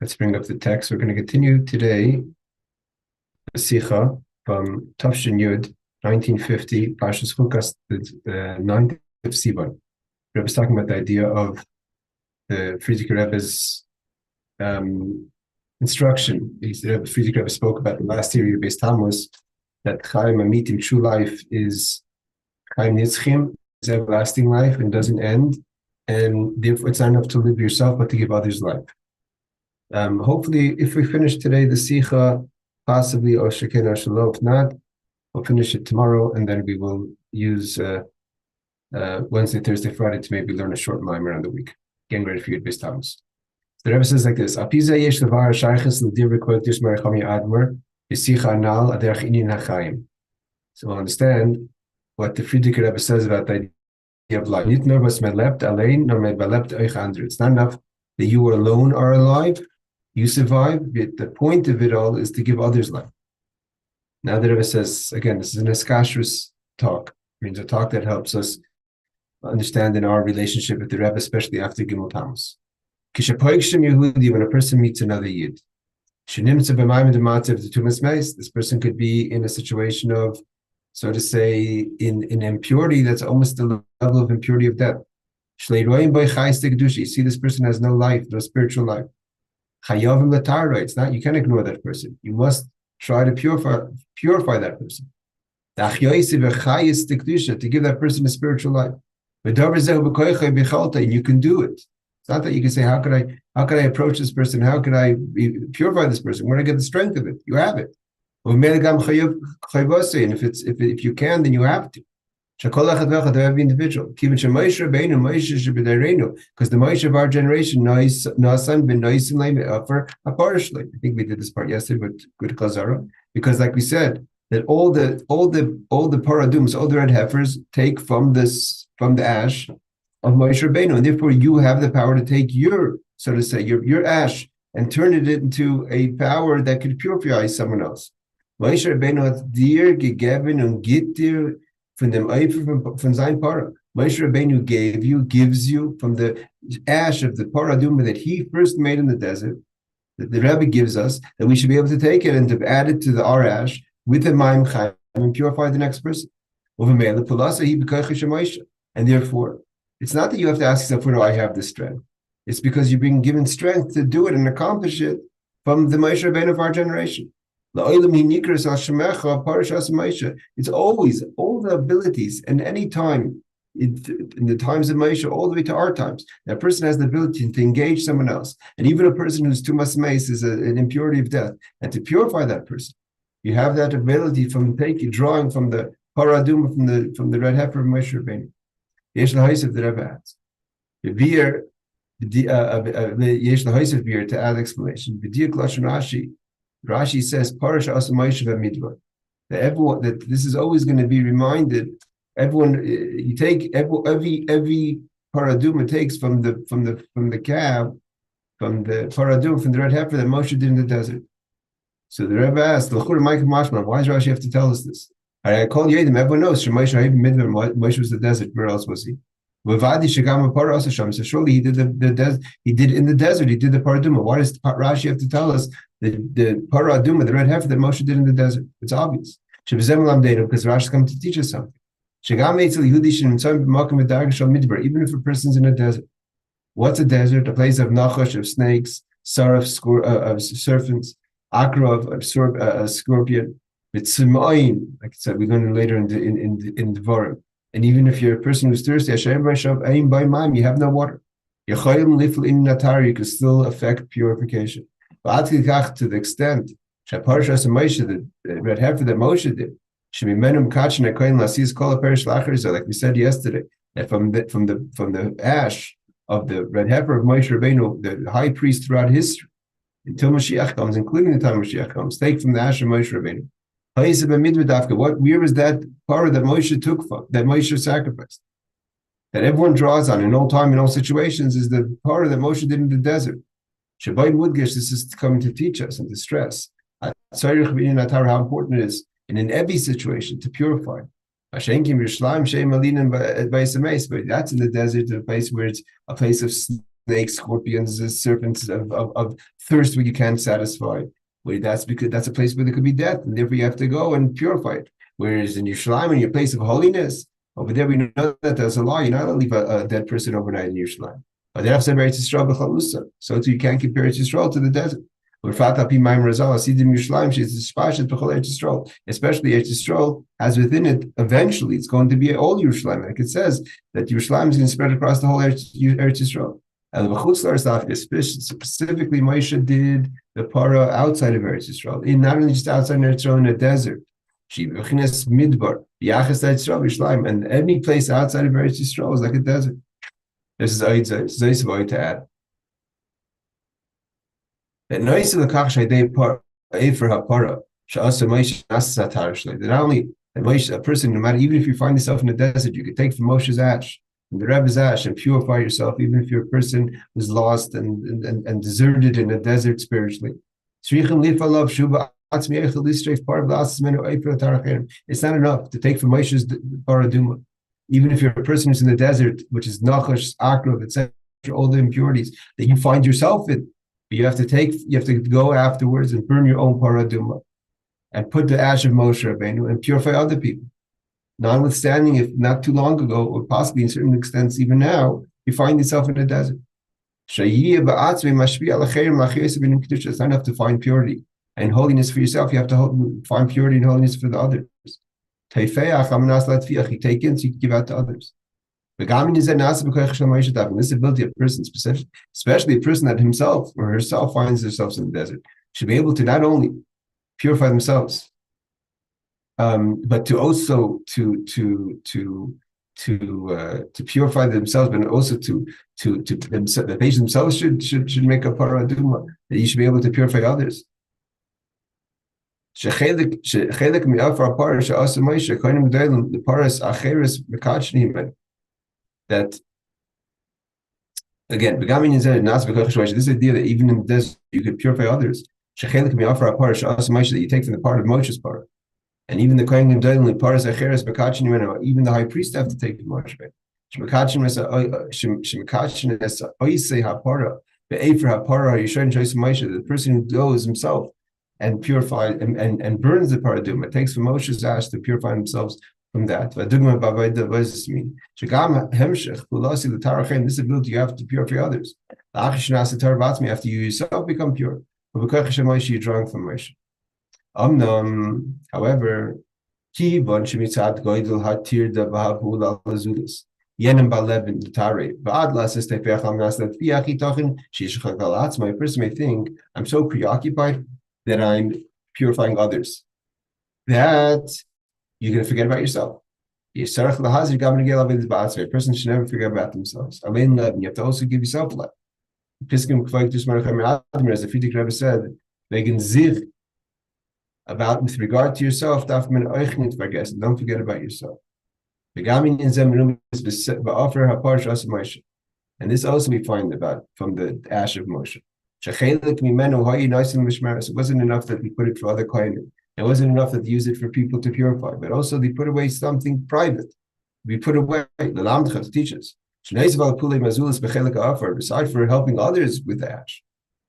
Let's bring up the text. We're going to continue today the Sicha from Tafshin Yud, 1950, Parshas Chukas, the 9th of Sivan. Rebbe's talking about the idea of the Frierdiker Rebbe's instruction. The Frierdiker Rebbe spoke about the last theory of Beis Tammuz, that Chaim Amitim, true life, is Chaim Nitzchim, is everlasting life and doesn't end. And therefore, it's not enough to live yourself, but to give others life. Hopefully, if we finish today the Sicha, possibly or Sheken or Shalom, if not, we'll finish it tomorrow, and then we will use Wednesday, Thursday, Friday to maybe learn a short mime around the week. Getting ready for your Beis Tammuz. The Rebbe says like this: Apiza yesh levar shayches l'dir rekotish merachami admer b'sicha anal aderech inin hachayim. So we'll understand what the Frierdiker Rebbe says about the idea of life. Nit nur was man lebt allein, nor man belebt euch andere. It's not enough that you alone are alive. You survive, but the point of it all is to give others life. Now the Rebbe says, again, this is an Hiskashrus talk. It means a talk that helps us understand in our relationship with the Rebbe, especially after Gimel Tammuz. When a person meets another Yid, this person could be in a situation of, so to say, in impurity that's almost the level of impurity of death. You see this person has no life, no spiritual life. It's not, you can't ignore that person. You must try to purify that person. To give that person a spiritual life. And you can do it. It's not that you can say, how could I approach this person? How could I purify this person? Where do I get the strength of it? You have it. And if you can, then you have to. Every individual. Because the Moshe of our generation, I think we did this part yesterday, but good Chazara. Because like we said, that all the Parah Adumahs, all the red heifers take from the ash of Moshe Rabbeinu, and therefore you have the power to take your, so to say, your ash and turn it into a power that could purify someone else. Moshe Rabbeinu hat dir gegeben und gibt dir von dem Eifer von sein Parah. Moshe Rabbeinu gives you from the ash of the Parah Adumah that he first made in the desert, that the Rebbe gives us, that we should be able to take it and to add it to our ash with the Maim Chaim and purify the next person. And therefore, it's not that you have to ask yourself, where do I have this strength? It's because you're being given strength to do it and accomplish it from the Moshe Rabbeinu of our generation. It's always all the abilities, and any time in the times of Moshe, all the way to our times, that person has the ability to engage someone else, and even a person who's too much mace is an impurity of death, and to purify that person. You have that ability from drawing from the Parah Adumah from the red heifer of Moshe Rabbeinu. Yesh l'haisef the Rebbe adds. The beer, yesh l'haisef beer to add explanation. B'diak lashon Rashi. Rashi says, "Parasha asa Moshe v'midbar." That this is always going to be reminded. Everyone, you take every Parah Adumah takes from the calf, from the Parah Adumah, from the red heifer that Moshe did in the desert. So the Rebbe asked, why does Rashi have to tell us this? I call Yedim, everyone knows Moshe was the desert. Where else was he? So surely he did he did in the desert, he did the Parah Adumah. Why does Rashi have to tell us the Parah Adumah, the red heifer that Moshe did in the desert? It's obvious. Because Rashi come to teach us something. Even if a person's in a desert. What's a desert? A place of nachash, of snakes, saraf, of serpents, akra, of scorpion. It's like I said, we're going to later in Dvarim. And even if you're a person who's thirsty, you have no water. You can still affect purification. But to the extent the red heifer that Moshe did, like we said yesterday, that from the ash of the red heifer of Moshe Rabbeinu, the high priest throughout history, until Mashiach comes, including the time Mashiach comes, take from the ash of Moshe Rabbeinu. Where is that Parah that Moshe took from, that Moshe sacrificed? That everyone draws on in all time, in all situations, is the Parah that Moshe did in the desert. Shabbat Woodgish, this is coming to teach us and to stress how important it is in every situation to purify. But that's in the desert, a place where it's a place of snakes, scorpions, serpents of thirst where you can't satisfy. Where that's because that's a place where there could be death, and therefore you have to go and purify it. Whereas in Yerushalayim, in your place of holiness, over there we know that there's a law. You're not going to leave a dead person overnight in Yerushalayim. But they have to Eretz Yisrael b'chalusa. So too, you can't compare Eretz Yisrael to the desert. Especially Eretz Yisrael has within it, eventually, it's going to be all Yerushalayim. Like it says that Yerushalayim is going to spread across the whole Eretz Yisrael. Specifically, Moshe did the Parah outside of Eretz Yisrael, not only just outside of Eretz Yisrael in the desert. And any place outside of Eretz Yisrael is like a desert. This is Zayis to add. That Nasi that not only a person, no matter, even if you find yourself in the desert, you could take from Moshe's ash, from the Rebbe's ash, and purify yourself, even if you're a person who's lost and deserted in the desert spiritually. It's not enough to take from Moshe's Parah Adumah. Even if you're a person who's in the desert, which is Nachash, Akrov, etc., all the impurities that you find yourself in, you have to go afterwards and burn your own Parah Adumah and put the ash of Moshe Rabbeinu and purify other people. Notwithstanding, if not too long ago, or possibly in certain extents even now, you find yourself in the desert. It's not enough to find purity and holiness for yourself. You have to find purity and holiness for the others. You take in so you can give out to others. This ability of a person, especially a person that himself or herself finds themselves in the desert, should be able to not only purify themselves, but to also to purify themselves, but also the patients themselves should make a Parah Adumah, that you should be able to purify others. The paras that again, this idea that even in the desert you could purify others. That you take from the part of Moshe's part, and even the Kohen Gadol paras acheres bekachin, even the high priest have to take from Moshe. The person who goes himself and purifies and burns the Parah Adumah, takes from Moshe's ash to purify themselves from that. What does this mean? This ability you have to purify others. After you yourself become pure. You're drawing from Moshe. However, my person may think I'm so preoccupied that I'm purifying others that you're going to forget about yourself. A person should never forget about themselves. You have to also give yourself love. As the Rebbe said, about with regard to yourself, don't forget about yourself. And this also we find about from the ash of Moshe. It wasn't enough that we put it for other kohanim. It wasn't enough that they use it for people to purify, but also they put away something private. We put away the teach us. Besides for helping others with the ash,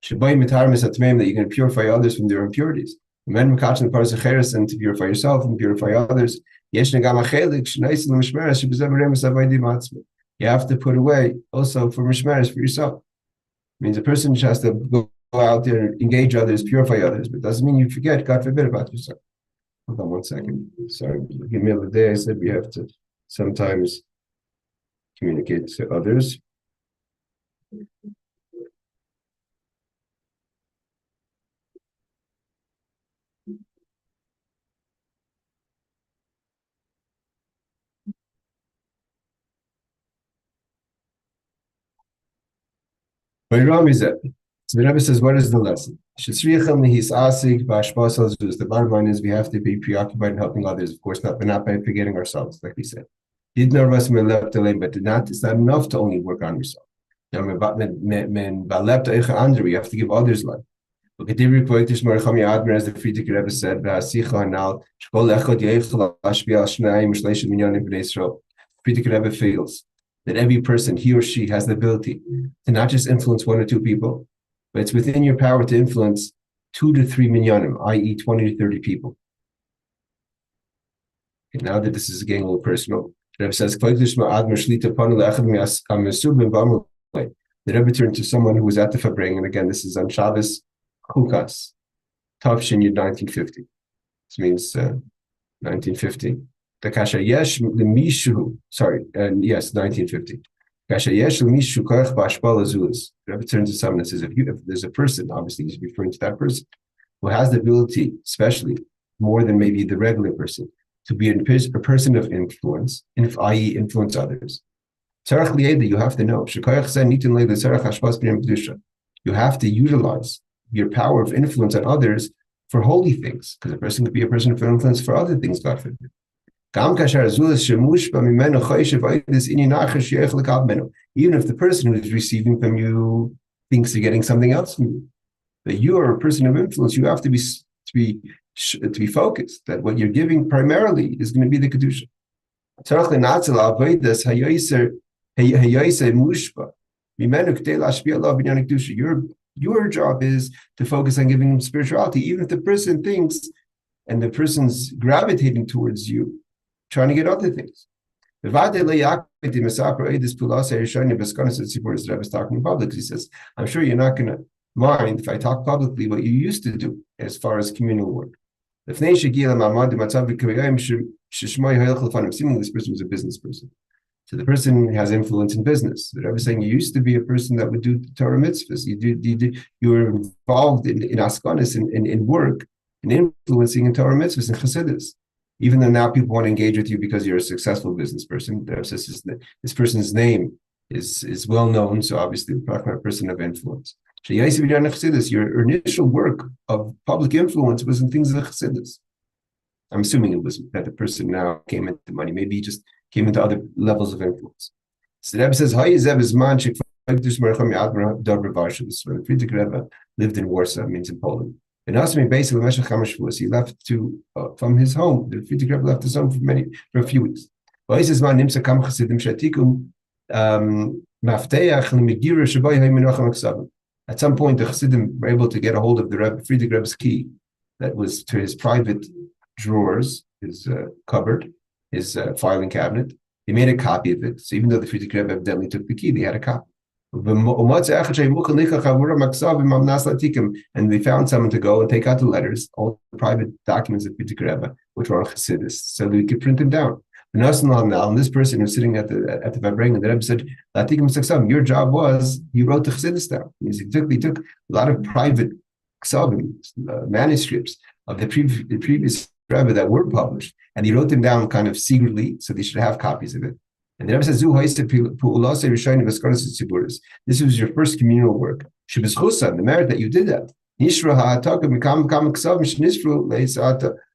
that you can purify others from their impurities. And to purify yourself and purify others. You have to put away also for mishmeres for yourself. It means a person just has to go out there and engage others, purify others, but it doesn't mean you forget, God forbid, about yourself. Hold on 1 second. Sorry, in the middle of the day, I said we have to sometimes communicate to others. So the Rebbe says, what is the lesson? The bottom line is we have to be preoccupied in helping others, of course, but not by forgetting ourselves, like we said. But it's not enough to only work on yourself. You have to give others life. As the Frierdiker Rebbe said, Frierdiker Rebbe feels that every person, he or she, has the ability to not just influence one or two people, but it's within your power to influence 2 to 3 minyanim, i.e., 20 to 30 people. Okay, now that this is getting a little personal, the Rebbe says, the Rebbe turned to someone who was at the Fabring, and again, this is on Shabbos Chukas, Tavshin Yud 1950. This means 1950. The Kasha Yesh Lemishu, sorry, yes, 1950. Kasha Yesh Lemishu Koach Bashpal Azulis. The Rebbe turns to someone and says, if there's a person, obviously he's referring to that person, who has the ability, especially more than maybe the regular person, to be a person of influence, i.e., influence others. You have to know. You have to utilize your power of influence on others for holy things, because a person could be a person of influence for other things, God forbid. Even if the person who is receiving from you thinks they're getting something else from you, but you are a person of influence, you have to be focused that what you're giving primarily is going to be the Kedushah. Your job is to focus on giving him spirituality, even if the person thinks and the person's gravitating towards you, trying to get other things. He says, I'm sure you're not going to mind if I talk publicly what you used to do as far as communal work. Seemingly, this person was a business person. So the person has influence in business. The Rebbe is saying you used to be a person that would do Torah mitzvahs. You were involved in askanis, in work, in influencing in Torah mitzvahs and chassidus. Even though now people want to engage with you because you're a successful business person, the Rebbe says this person's name is well known. So obviously, we're talking about a person of influence. Your initial work of public influence was in things of chassidus. I'm assuming it was that the person now came into money. Maybe he just came into other levels of influence. So the Rebbe says, Friedrich Rebbe lived in Warsaw, means in Poland. And Nasi he left from his home. The Friedrich Rebbe left his home for a few weeks. At some point, the Chassidim were able to get a hold of the Friedrich Rebbe's key that was to his private drawers, his cupboard, his filing cabinet. They made a copy of it. So even though the Friedrich Rebbe evidently took the key, they had a copy. And they found someone to go and take out the letters, all the private documents of Friedrich Rebbe, which were on Chassidus, so they could print them down. And this person who's sitting at the Vabring, and the Rebbe said, your job was, you wrote the Chassidus down. He took a lot of private manuscripts of the previous Rebbe that were published, and he wrote them down kind of secretly, so they should have copies of it. And the Rebbe says, this was your first communal work. The merit that you did that.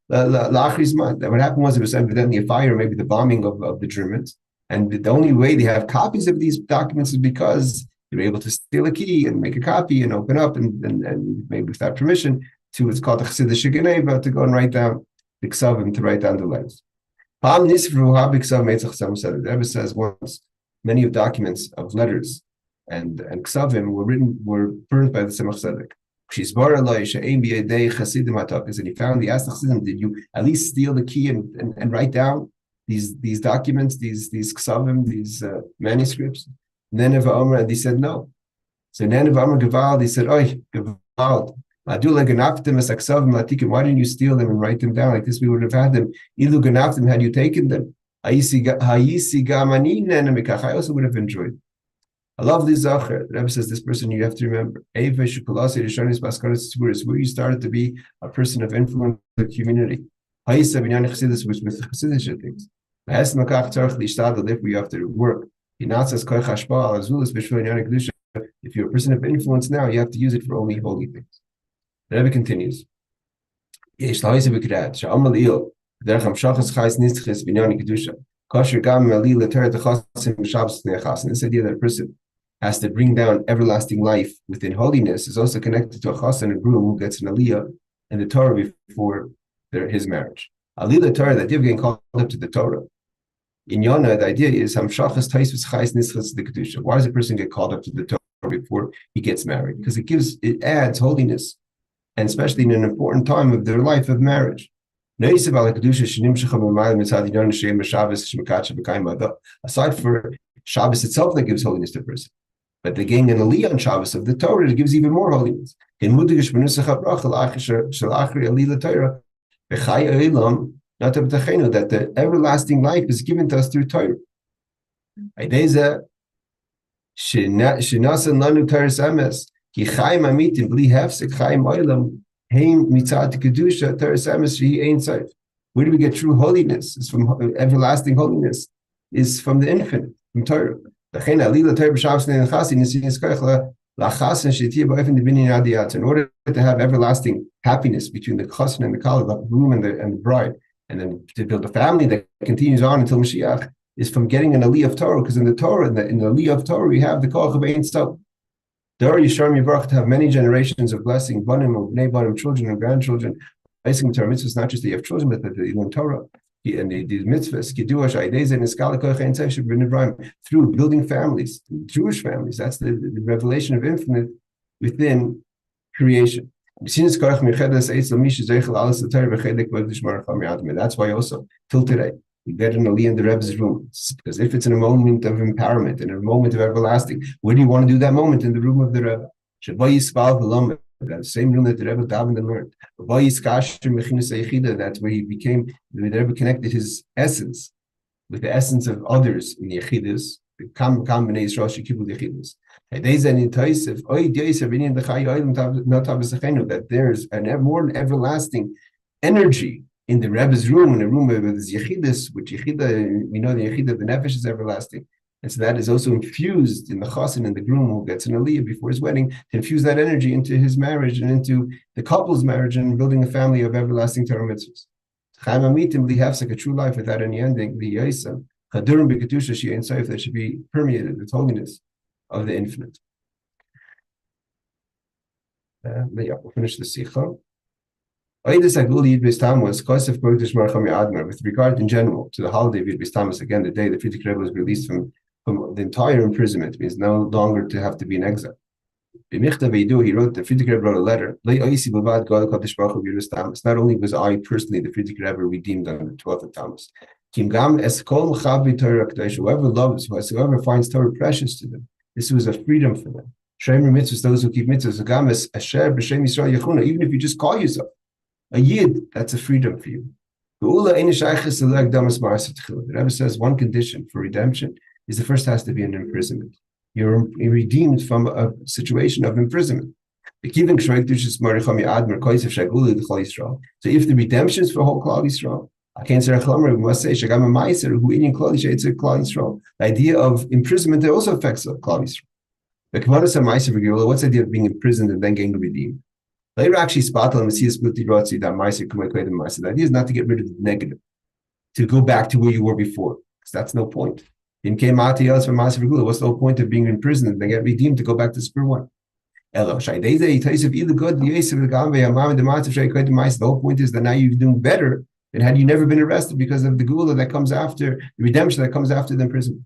What happened was it was evidently a fire, maybe the bombing of the Germans. And the only way they have copies of these documents is because they were able to steal a key and make a copy and open up and maybe without permission to what's called the Chassidish Geneva to go and write down the Ksavim, to write down the letters. The Rebbe says once many of documents of letters and Ksavim were burned by the Tzemach Tzedek. And he found, he asked the Chassidim, did you at least steal the key and write down these documents, these Ksavim, these manuscripts? And they said no. So Neneva Gevald, he said, Oy, Gevald. Why didn't you steal them and write them down? Like this, we would have had them. Had you taken them, I also would have enjoyed. I love this Zachar. The Rebbe says this person you have to remember. Where you started to be a person of influence in the community. Was with Chassidish things. Where you have to work. If you're a person of influence now, you have to use it for only holy things. The Rebbe continues. He said the idea that a person has to bring down everlasting life within holiness is also connected to a chassan and groom who gets an aliyah in the Torah before his marriage. Aliyah Torah, that you're getting called up to the Torah. In Yana, the idea is Hamshachas Taisvus Chais Nischas the Kedushah. Why does a person get called up to the Torah before he gets married? Because it adds holiness, and especially in an important time of their life of marriage. Aside for Shabbos itself that gives holiness to a person, but the gain an aliyah on Shabbos of the Torah, it gives even more holiness. That the everlasting life is given to us through Torah. Where do we get true holiness? It's from everlasting holiness. Is from the infinite, from Torah. In order to have everlasting happiness between the chassan and the kala, the groom and the bride, and then to build a family that continues on until Mashiach, is from getting an aliyah of Torah, because in the Torah, in the aliyah of Torah, we have the koach of Ein Sof. Dor Yisharm Yivarach, to have many generations of blessing, banim, bnei banim, children and grandchildren. Basically, Torah mitzvahs, not just that you have children, but that you learn Torah. And these mitzvahs, through building families, Jewish families. That's the revelation of infinite within creation. That's why also, till today, we get an aliyah in the Rebbe's room. Because if it's in a moment of empowerment, in a moment of everlasting, where do you want to do that moment? In the room of the Rebbe. That same room that the Rebbe davened and learned. That's where he became, the Rebbe connected his essence with the essence of others in the Yechidus, the combination of Yechidus. That there's a more everlasting energy in the Rebbe's room, in a room where there's Yechidus, which Yechida, we know the Yechida, the Nefesh is everlasting. And so that is also infused in the chassan and the groom who gets an aliyah before his wedding, to infuse that energy into his marriage and into the couple's marriage and building a family of everlasting Torah mitzvahs. A true life without any ending, the Yisa, Chadurim b'Kedushah she'ein sof, that should be permeated with holiness of the infinite. We'll finish the Sicha. With regard in general to the holiday of Yud B'Tammuz, again, the day the Frierdiker Rebbe was released from the entire imprisonment, means no longer to have to be in exile. He wrote, the Frierdiker Rebbe wrote a letter. Not only was I personally, the Frierdiker Rebbe, redeemed on the 12th of Tammuz. Whoever loves, whoever finds Torah precious to them, this was a freedom for them. Those who keep mitzvahs, even if you just call yourself a yid, that's a freedom for you. The Rebbe says one condition for redemption is the first has to be an imprisonment. You're redeemed from a situation of imprisonment. So if the redemption is for whole Klal Yisrael, we must say the idea of imprisonment that also affects Klal Yisrael. What's the idea of being imprisoned and then getting redeemed? Later, actually, the idea is not to get rid of the negative, to go back to where you were before, because that's no point. What's the whole point of being in prison and then get redeemed to go back to square one? The whole point is that now you're doing better than had you never been arrested, because of the gula that comes after, the redemption that comes after the imprisonment.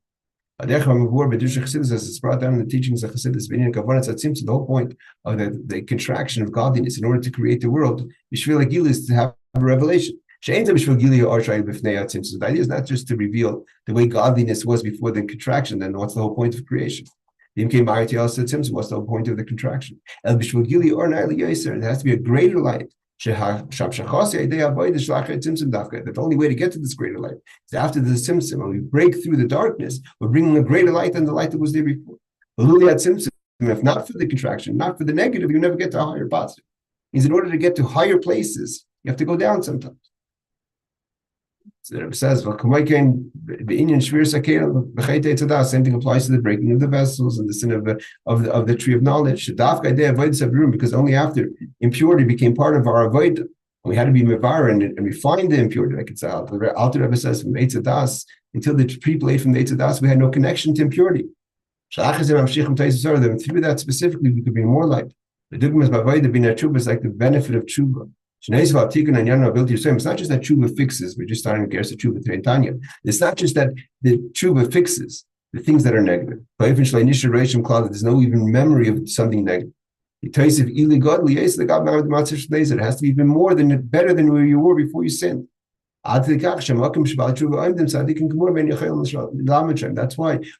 As it's brought down in the teachings of Chassidus, the whole point of the contraction of godliness in order to create the world is to have a revelation. The idea is not just to reveal the way godliness was before the contraction, then what's the whole point of creation? What's the whole point of the contraction? It has to be a greater light. The only way to get to this greater light is after the Tzimtzum. When we break through the darkness, we're bringing a greater light than the light that was there before. If not for the contraction, not for the negative, you never get to a higher positive. Means in order to get to higher places, you have to go down sometimes. So it says, same thing applies to the breaking of the vessels and the sin of the tree of knowledge. Because only after impurity became part of our avodah, we had to be mevar and refine the impurity. Like it's the Alter Rebbe says, from Eitz Hadas, until the people ate from the Eitz Hadas, we had no connection to impurity. Through that specifically, we could be more light. The dugmas b'avodah being a tshuva is like the benefit of tshuva. It's not just that tshuva fixes. We're just starting to get to tshuva today in Tanya. It's not just that the tshuva fixes the things that are negative. There's no even memory of something negative. It has to be even more than better than where you were before you sinned. That's why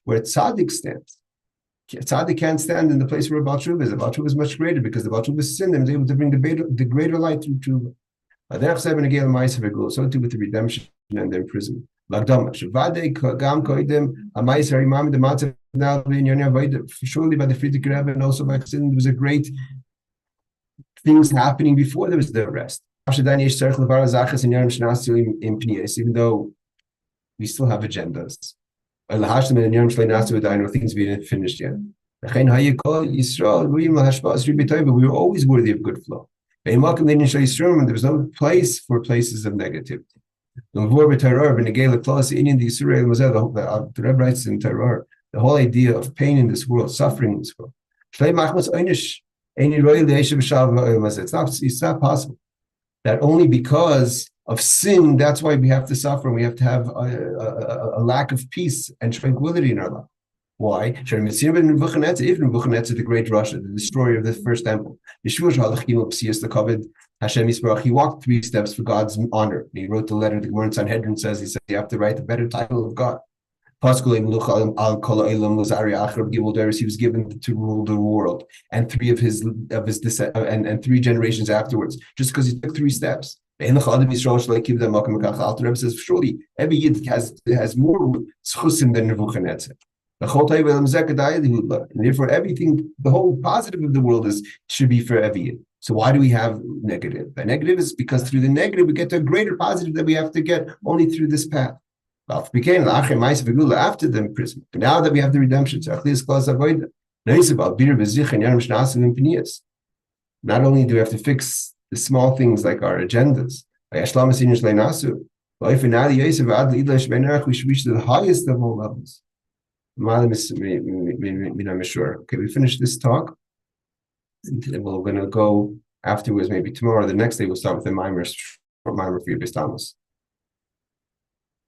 where tzaddik stands. Tzaddik can't stand in the place where Baal Tshuva is. The Baal Tshuva is much greater because the Baal Tshuva is sin and is able to bring the greater light through Tshuva. So too with the redemption and the imprisonment. Surely by the Frierdiker Rebbe and also by Chassidin, there was a great things happening before there was the arrest. Even though we still have agendas. Things we didn't finish yet. We were always worthy of good flow. There was no place for places of negativity. The Rebbe writes in Terror, the whole idea of pain in this world, suffering in this world. It's not possible that only because of sin, that's why we have to suffer. And we have to have a lack of peace and tranquility in our life. Why? Even Nebuchadnezzar, the great Russia, the destroyer of the first temple, he walked 3 steps for God's honor. He wrote the letter. The Gemara in Sanhedrin says, he said, you have to write the better title of God. He was given to rule the world, and 3 of his and 3 generations afterwards, just because he took 3 steps. The Rebbe says, surely every Yid has more sichos than Nebuchadnezzar. And therefore, everything, the whole positive of the world should be for every Yid. So why do we have negative? The negative is because through the negative we get to a greater positive that we have to get only through this path. After the imprisonment, but now that we have the redemption, not only do we have to fix the small things like our agendas, we should reach the highest of all levels. Okay, we finish this talk, and we're going to go afterwards, maybe tomorrow, the next day, we'll start with the Mimer for Yibis Tammuz.